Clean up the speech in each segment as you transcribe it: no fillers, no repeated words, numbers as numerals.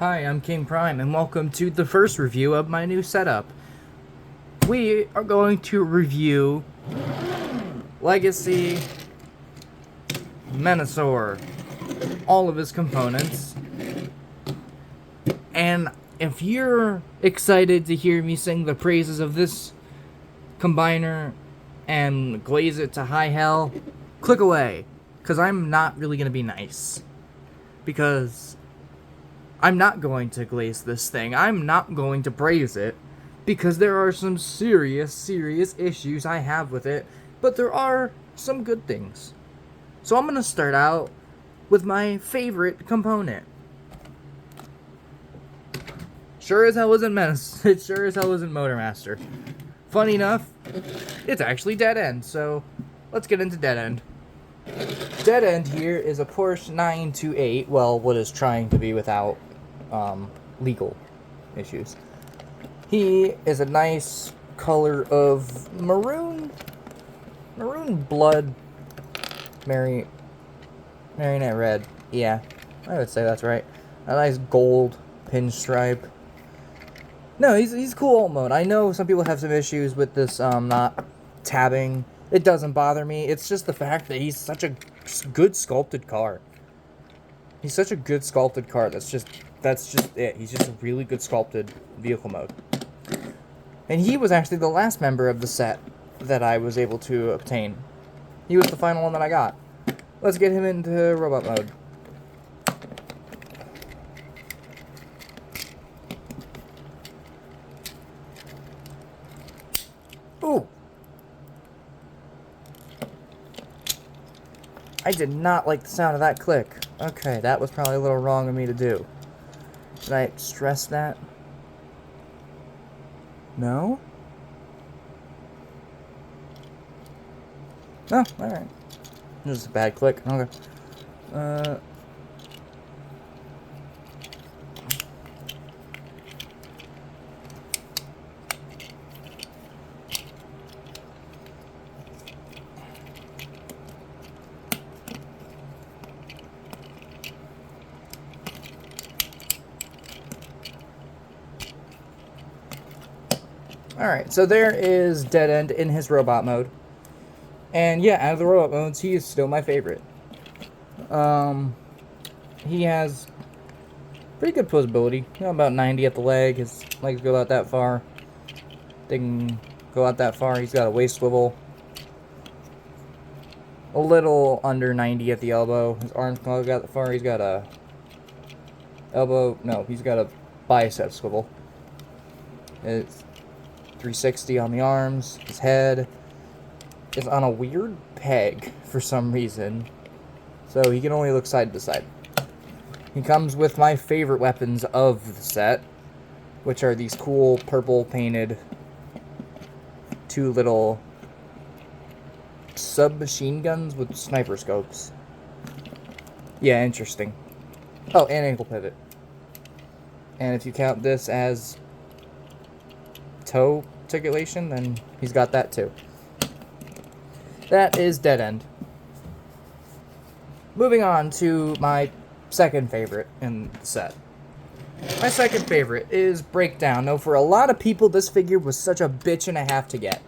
Hi, I'm King Prime, and welcome to the first review of my new setup. We are going to review Legacy Menasor, all of his components. And if you're excited to hear me sing the praises of this combiner and glaze it to high hell, click away, because I'm not really going to be nice. Because I'm not going to glaze this thing. I'm not going to praise it, because there are some serious issues I have with it, but there are some good things. So I'm going to start out with my favorite component. Sure as hell isn't Menace. It sure as hell isn't Motormaster. Funny enough, it's actually Dead End, so let's get into Dead End. Dead End here is a Porsche 928, well, what is trying to be without legal issues. He is a nice color of maroon blood, marionette red. Yeah, I would say that's right. A nice gold pinstripe. No, he's cool alt mode. I know some people have some issues with this not tabbing. It doesn't bother me. It's just the fact that he's such a good sculpted car. He's such a good sculpted car. That's just it. He's just a really good sculpted vehicle mode. And he was actually the last member of the set that I was able to obtain. He was the final one that I got. Let's get him into robot mode. Ooh. I did not like the sound of that click. Okay, that was probably a little wrong of me to do. Did I stress that? No? Oh, alright. This is a bad click. Okay. Alright, so there is Dead End in his robot mode. And yeah, out of the robot modes, he is still my favorite. He has pretty good posability. You know, about 90 at the leg. His legs go out that far. They can go out that far. He's got a waist swivel. A little under 90 at the elbow. His arms can go out that far. He's got a he's got a bicep swivel. It's 360 on the arms. His head is on a weird peg for some reason, so he can only look side to side. He comes with my favorite weapons of the set, which are these cool purple painted two little submachine guns with sniper scopes. Yeah, interesting. Oh, and ankle pivot. And if you count this as toe articulation, then he's got that too. That is Dead End. Moving on to my second favorite in the set. My second favorite is Breakdown. Now, for a lot of people, this figure was such a bitch and a half to get.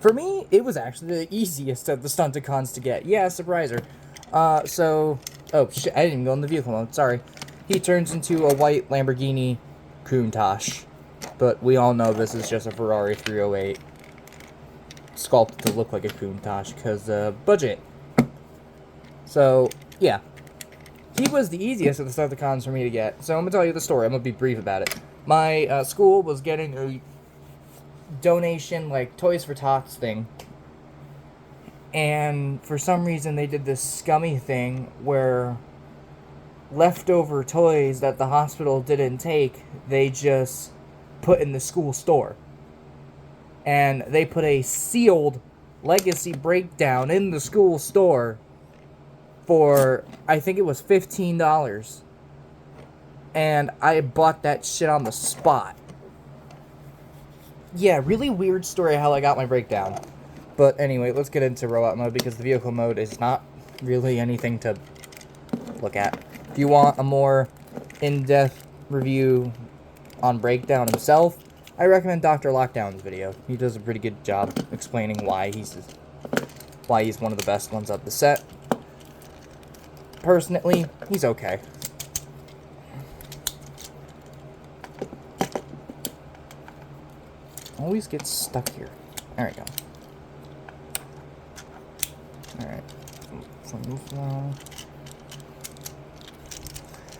For me, it was actually the easiest of the Stunticons to get. Yeah, surpriser. Oh shit, I didn't even go in the vehicle mode, sorry. He turns into a white Lamborghini Countach. But we all know this is just a Ferrari 308 sculpted to look like a Countach because budget. So yeah, he was the easiest of the Stunticons for me to get. So I'm gonna tell you the story. I'm gonna be brief about it. My school was getting a donation, like Toys for Tots thing, and for some reason they did this scummy thing where leftover toys that the hospital didn't take, they just put in the school store. And they put a sealed Legacy Breakdown in the school store for, I think it was $15. And I bought that shit on the spot. Yeah, really weird story how I got my Breakdown. But anyway, let's get into robot mode because the vehicle mode is not really anything to look at. If you want a more in-depth review on Breakdown himself, I recommend Dr. Lockdown's video. He does a pretty good job explaining why he's one of the best ones of the set. Personally, he's okay. Always gets stuck here. There we go. Alright.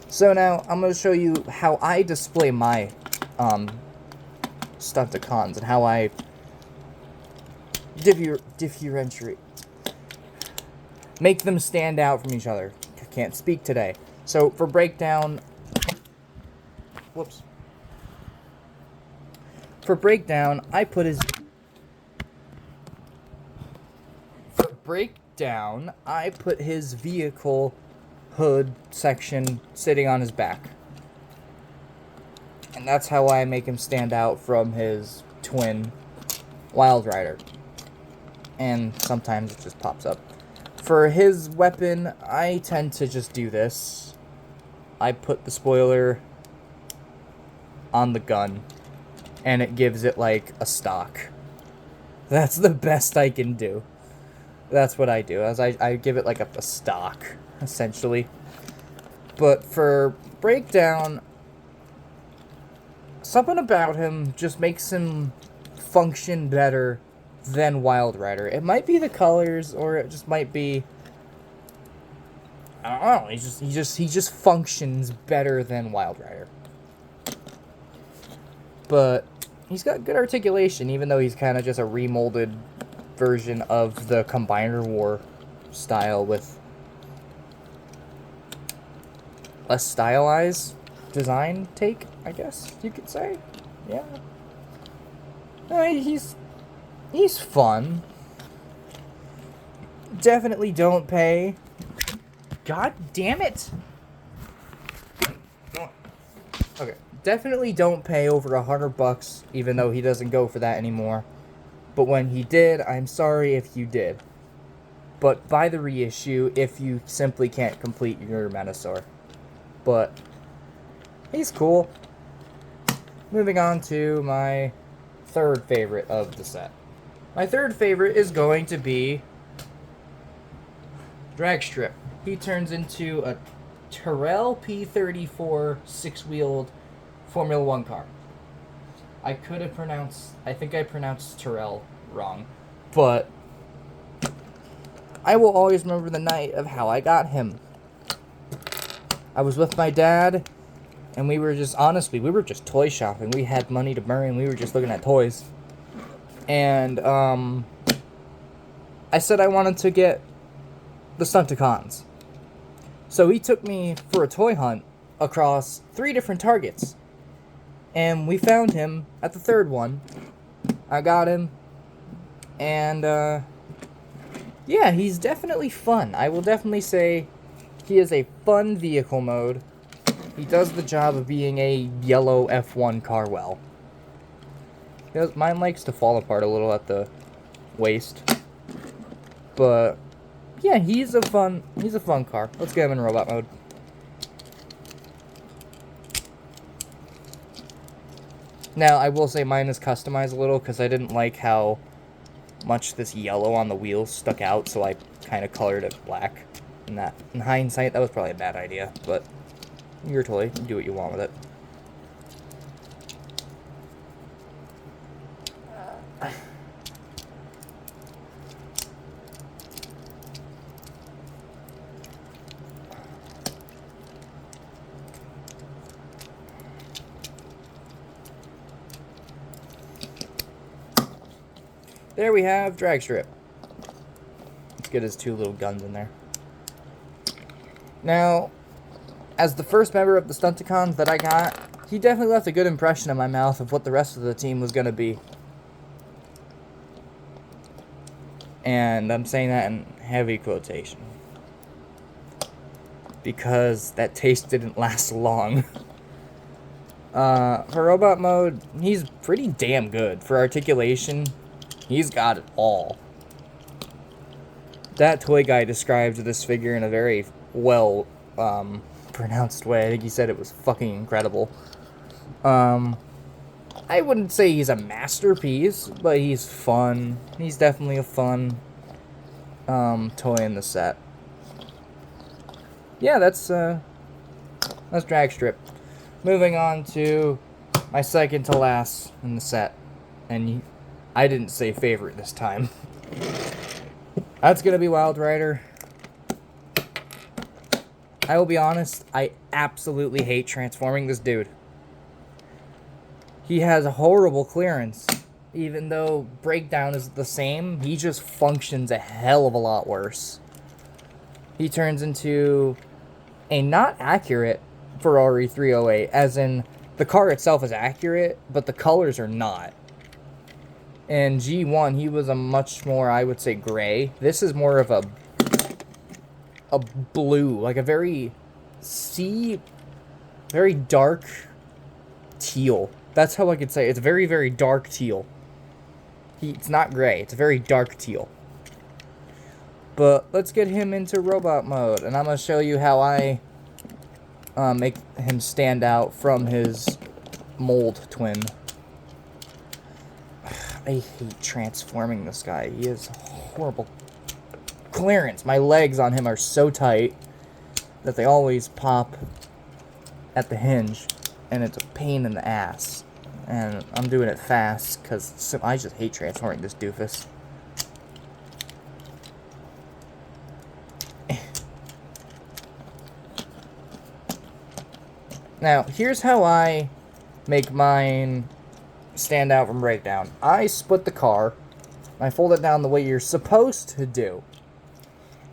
So now, I'm going to show you how I display my Stunticons and how I differentiate. Make them stand out from each other. I can't speak today. So, for Breakdown... Whoops. For Breakdown, I put his... For Breakdown, I put his vehicle hood section sitting on his back. And that's how I make him stand out from his twin, Wild Rider. And sometimes it just pops up. For his weapon, I tend to just do this. I put the spoiler on the gun, and it gives it like a stock. That's the best I can do. That's what I do, as I give it like a stock, essentially. But for Breakdown, something about him just makes him function better than Wild Rider. It might be the colors, or it just might be... I don't know, he just functions better than Wild Rider. But he's got good articulation, even though he's kind of just a remolded version of the Combiner War style with less stylized design take, I guess you could say. Yeah. I mean, he's fun. Definitely don't pay. God damn it! Okay. Definitely don't pay over $100, even though he doesn't go for that anymore. But when he did, I'm sorry if you did. But buy the reissue if you simply can't complete your Menasor. But he's cool. Moving on to my third favorite of the set. My third favorite is going to be Dragstrip. He turns into a Tyrrell P34 six-wheeled Formula 1 car. I think I pronounced Tyrrell wrong, but I will always remember the night of how I got him. I was with my dad, and we were just toy shopping. We had money to burn, and we were just looking at toys. And, I said I wanted to get the Stunticons. So he took me for a toy hunt across 3 different Targets. And we found him at the 3rd one. I got him. And, yeah, he's definitely fun. I will definitely say he is a fun vehicle mode. He does the job of being a yellow F1 car well. Mine likes to fall apart a little at the waist. But yeah, he's a fun car. Let's get him in robot mode. Now, I will say mine is customized a little because I didn't like how much this yellow on the wheels stuck out, so I kind of colored it black. And that, in hindsight, that was probably a bad idea, but your toy, you do what you want with it. There we have Dragstrip. Let's get his 2 little guns in there. Now, as the first member of the Stunticons that I got, he definitely left a good impression in my mouth of what the rest of the team was going to be. And I'm saying that in heavy quotation. Because that taste didn't last long. For robot mode, he's pretty damn good. For articulation, he's got it all. That toy guy described this figure in a very well pronounced way. I think he said it was fucking incredible. I wouldn't say he's a masterpiece, but he's fun. He's definitely a fun toy in the set. Yeah, that's Drag Strip. Moving on to my second to last in the set. And I didn't say favorite this time. That's gonna be Wild Rider. I will be honest, I absolutely hate transforming this dude. He has a horrible clearance. Even though Breakdown is the same, he just functions a hell of a lot worse. He turns into a not accurate Ferrari 308, as in the car itself is accurate, but the colors are not. In G1, he was a much more, I would say, gray. This is more of a blue, like a very very dark teal. That's how I could say it. It's very, very dark teal. It's not gray. It's a very dark teal. But let's get him into robot mode, and I'm going to show you how I make him stand out from his mold twin. I hate transforming this guy. He has horrible clearance. My legs on him are so tight that they always pop at the hinge, and it's a pain in the ass. And I'm doing it fast because I just hate transforming this doofus. Now, here's how I make mine stand out from Breakdown. I split the car. I fold it down the way you're supposed to do.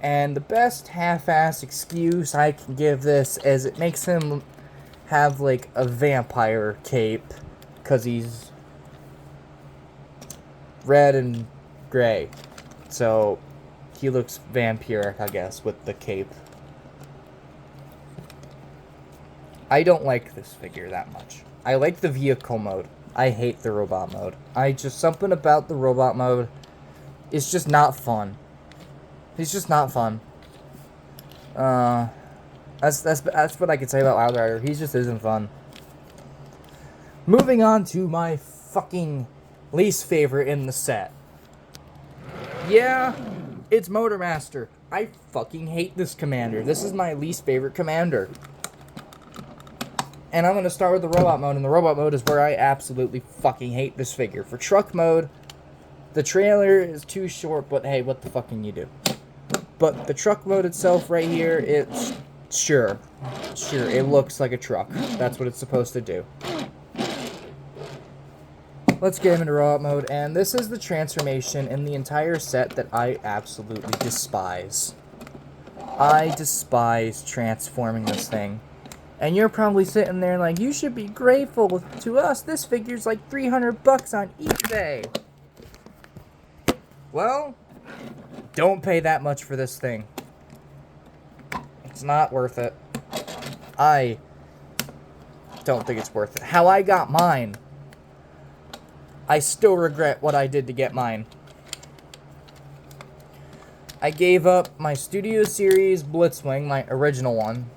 And the best half-ass excuse I can give this is it makes him have, like, a vampire cape. Because he's red and gray. So, he looks vampiric, I guess, with the cape. I don't like this figure that much. I like the vehicle mode. I hate the robot mode. Something about the robot mode is just not fun. He's just not fun. That's what I can say about Wild Rider. He just isn't fun. Moving on to my fucking least favorite in the set. Yeah, it's Motormaster. I fucking hate this commander. This is my least favorite commander. And I'm going to start with the robot mode, and the robot mode is where I absolutely fucking hate this figure. For truck mode, the trailer is too short, but hey, what the fuck can you do? But the truck mode itself right here, it's... Sure, it looks like a truck. That's what it's supposed to do. Let's get him into robot mode, and this is the transformation in the entire set that I absolutely despise. I despise transforming this thing. And you're probably sitting there like, you should be grateful to us. This figure's like $300 on eBay. Well, don't pay that much for this thing. It's not worth it. I don't think it's worth it. How I got mine, I still regret what I did to get mine. I gave up my Studio Series Blitzwing, my original one,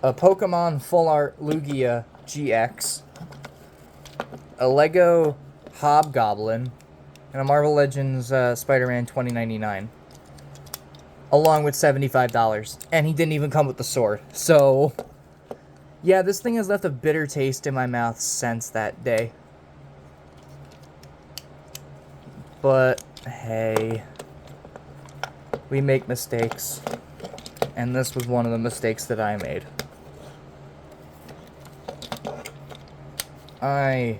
a Pokemon Full Art Lugia GX, a Lego Hobgoblin, and a Marvel Legends Spider-Man 2099, along with $75. And he didn't even come with the sword. So, yeah, this thing has left a bitter taste in my mouth since that day. But, hey, we make mistakes. And this was one of the mistakes that I made. I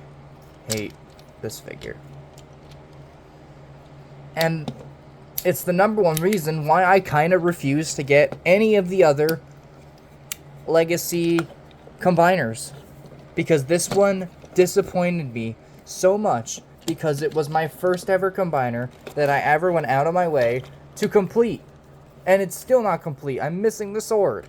hate this figure. And it's the number one reason why I kind of refuse to get any of the other Legacy combiners. Because this one disappointed me so much because it was my first ever combiner that I ever went out of my way to complete. And it's still not complete. I'm missing the sword.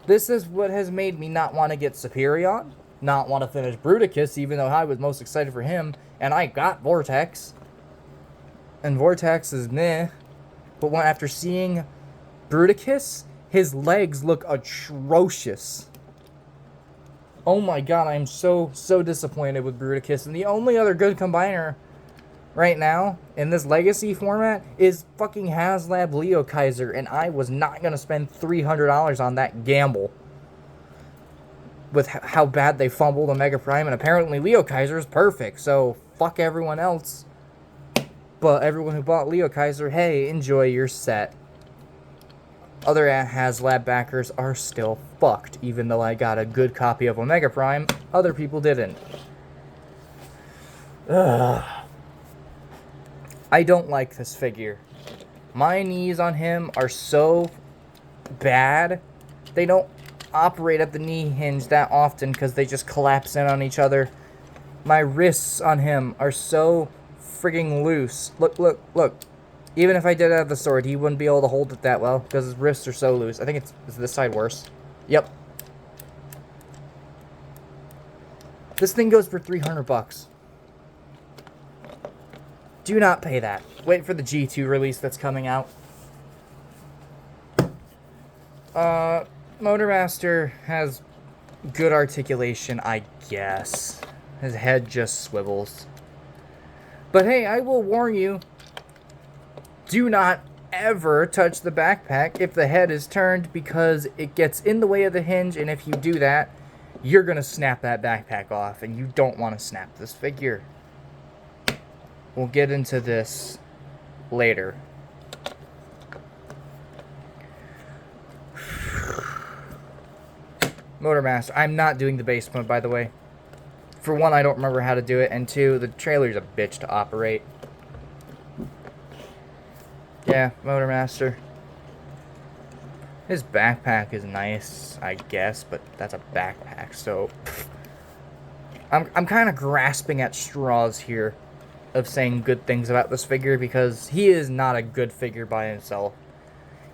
This is what has made me not want to get Superion, not want to finish Bruticus, even though I was most excited for him, and I got Vortex. And Vortex is meh. But after seeing Bruticus, His legs look atrocious. Oh my god, I'm so disappointed with Bruticus. And the only other good combiner right now in this Legacy format is fucking HasLab Leo Kaiser. And I was not going to spend $300 on that gamble. With how bad they fumbled a Mega Prime. And apparently Leo Kaiser is perfect. So fuck everyone else. But everyone who bought Leo Kaiser, hey, enjoy your set. Other HasLab backers are still fucked, even though I got a good copy of Omega Prime. Other people didn't. Ugh. I don't like this figure. My knees on him are so bad. They don't operate at the knee hinge that often because they just collapse in on each other. My wrists on him are so frigging loose. Look, look, look. Even if I did have the sword, he wouldn't be able to hold it that well because his wrists are so loose. I think is this side worse? Yep. This thing goes for $300. Do not pay that. Wait for the G2 release that's coming out. Motormaster has good articulation, I guess. His head just swivels. But hey, I will warn you. Do not ever touch the backpack if the head is turned because it gets in the way of the hinge, and if you do that, you're going to snap that backpack off, and you don't want to snap this figure. We'll get into this later. Motormaster. I'm not doing the base mode, by the way. For one, I don't remember how to do it, and two, the trailer's a bitch to operate. Yeah, Motormaster. His backpack is nice, I guess, but that's a backpack, so... I'm kind of grasping at straws here of saying good things about this figure because he is not a good figure by himself.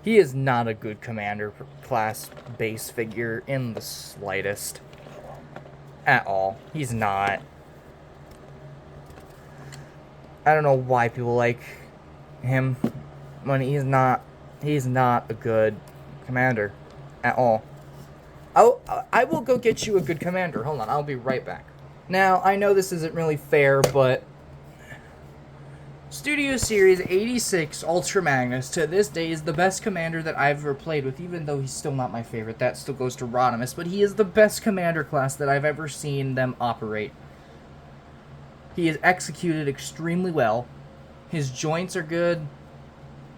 He is not a good commander class base figure in the slightest. At all. He's not. I don't know why people like him when he's not a good commander at all. I will go get you a good commander. Hold on, I'll be right back. Now, I know this isn't really fair, but Studio Series 86 Ultra Magnus to this day is the best commander that I've ever played with, even though he's still not my favorite. That still goes to Rodimus, but he is the best commander class that I've ever seen them operate. He is executed extremely well. His joints are good.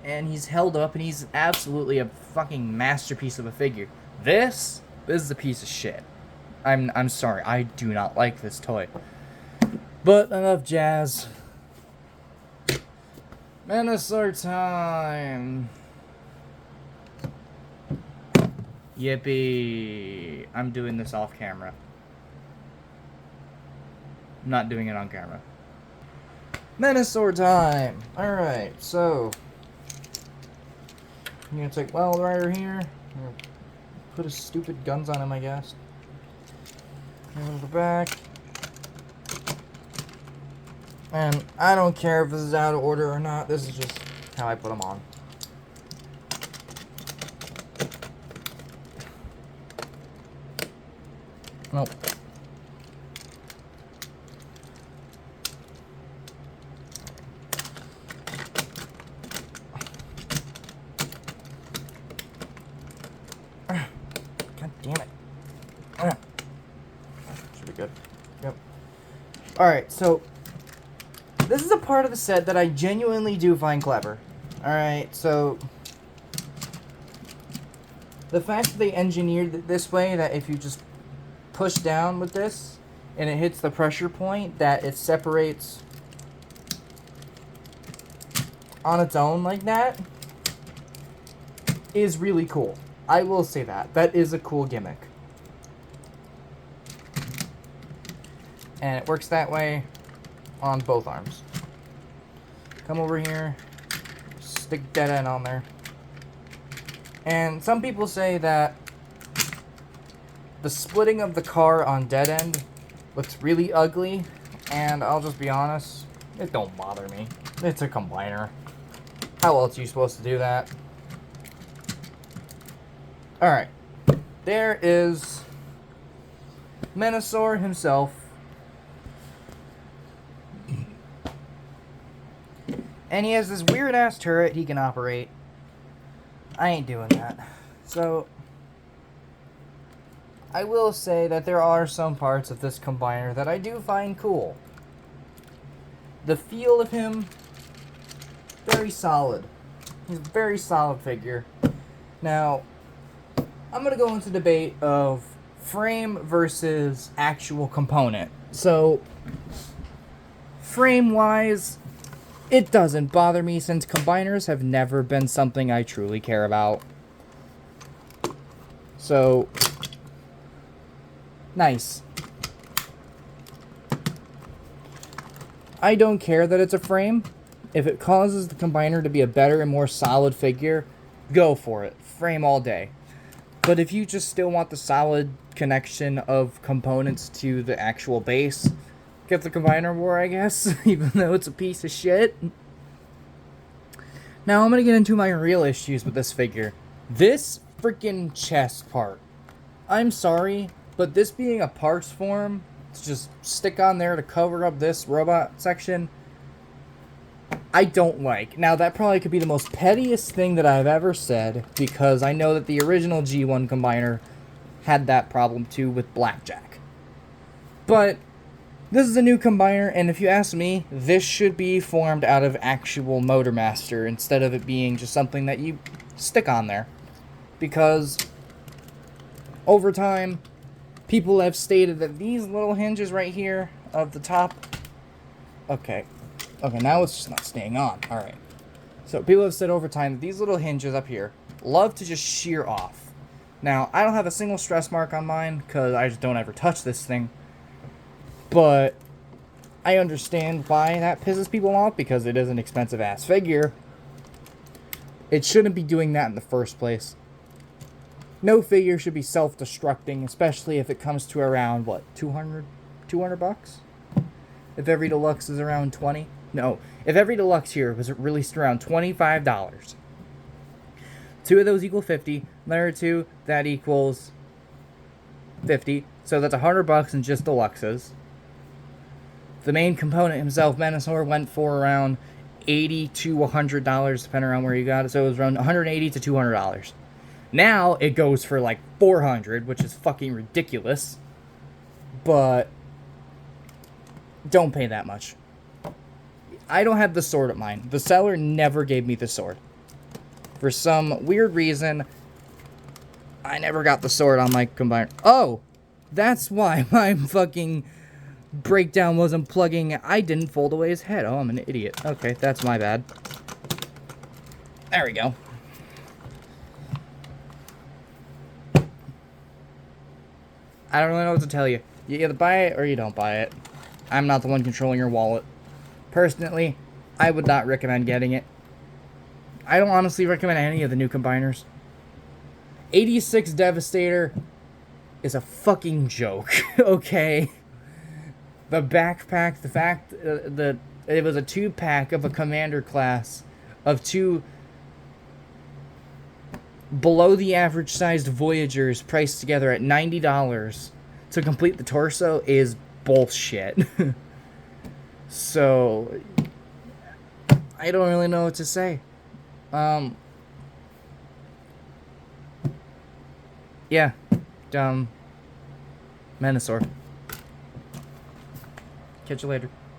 And he's held up, and he's absolutely a fucking masterpiece of a figure. This is a piece of shit. I'm sorry, I do not like this toy. But enough jazz. Menasor time. Yippee. I'm doing this off camera. I'm not doing it on camera. Menasor time. Alright, so I'm gonna take Wild Rider here. I'm gonna put his stupid guns on him, I guess. Go to the back. And I don't care if this is out of order or not. This is just how I put them on. Nope. God damn it. Should be good. Yep. Alright, so this is a part of the set that I genuinely do find clever. Alright, so the fact that they engineered it this way, that if you just push down with this and it hits the pressure point, that it separates on its own like that, is really cool. I will say that. That is a cool gimmick. And it works that way on both arms. Come over here, stick dead end on there. And some people say that the splitting of the car on dead end looks really ugly, and I'll just be honest, it don't bother me. It's a combiner. How else are you supposed to do that? Alright. There is Menasor himself. And he has this weird ass turret he can operate. I ain't doing that. So, I will say that there are some parts of this combiner that I do find cool. The feel of him, very solid. He's a very solid figure. Now, I'm going to go into debate of frame versus actual component. So, frame-wise, it doesn't bother me since combiners have never been something I truly care about. So, nice. I don't care that it's a frame. If it causes the combiner to be a better and more solid figure, go for it. Frame all day. But if you just still want the solid connection of components to the actual base, get the combiner war, I guess, even though it's a piece of shit. Now I'm going to get into my real issues with this figure. This freaking chest part. I'm sorry, but this being a parts form, to just stick on there to cover up this robot section, I don't like. Now, that probably could be the most pettiest thing that I've ever said, because I know that the original G1 combiner had that problem too with Blackjack. But this is a new combiner, and if you ask me, this should be formed out of actual Motor Master instead of it being just something that you stick on there. Because over time, people have stated that these little hinges right here of the top... Okay, now it's just not staying on. Alright. So people have said over time that these little hinges up here love to just shear off. Now, I don't have a single stress mark on mine because I just don't ever touch this thing. But I understand why that pisses people off because it is an expensive ass figure. It shouldn't be doing that in the first place. No figure should be self-destructing, especially if it comes to around, what, 200 bucks? If every deluxe is around 20? No, if every deluxe here was released around $25. 2 of those equal 50. Another 2, that equals 50. So that's $100 in just deluxes. The main component himself, Menasor, went for around $80 to $100, depending on where you got it. So it was around $180 to $200. Now it goes for like $400, which is fucking ridiculous. But don't pay that much. I don't have the sword at mine. The seller never gave me the sword. For some weird reason, I never got the sword on my combiner. Oh! That's why my fucking breakdown wasn't plugging. I didn't fold away his head. Oh, I'm an idiot. Okay, that's my bad. There we go. I don't really know what to tell you. You either buy it or you don't buy it. I'm not the one controlling your wallet. Personally, I would not recommend getting it. I don't honestly recommend any of the new combiners. 86 Devastator is a fucking joke, okay? The backpack, the fact that it was a 2-pack of a commander class of 2 below the average sized Voyagers priced together at $90 to complete the torso is bullshit. So, I don't really know what to say. Yeah, Menasor. Catch you later.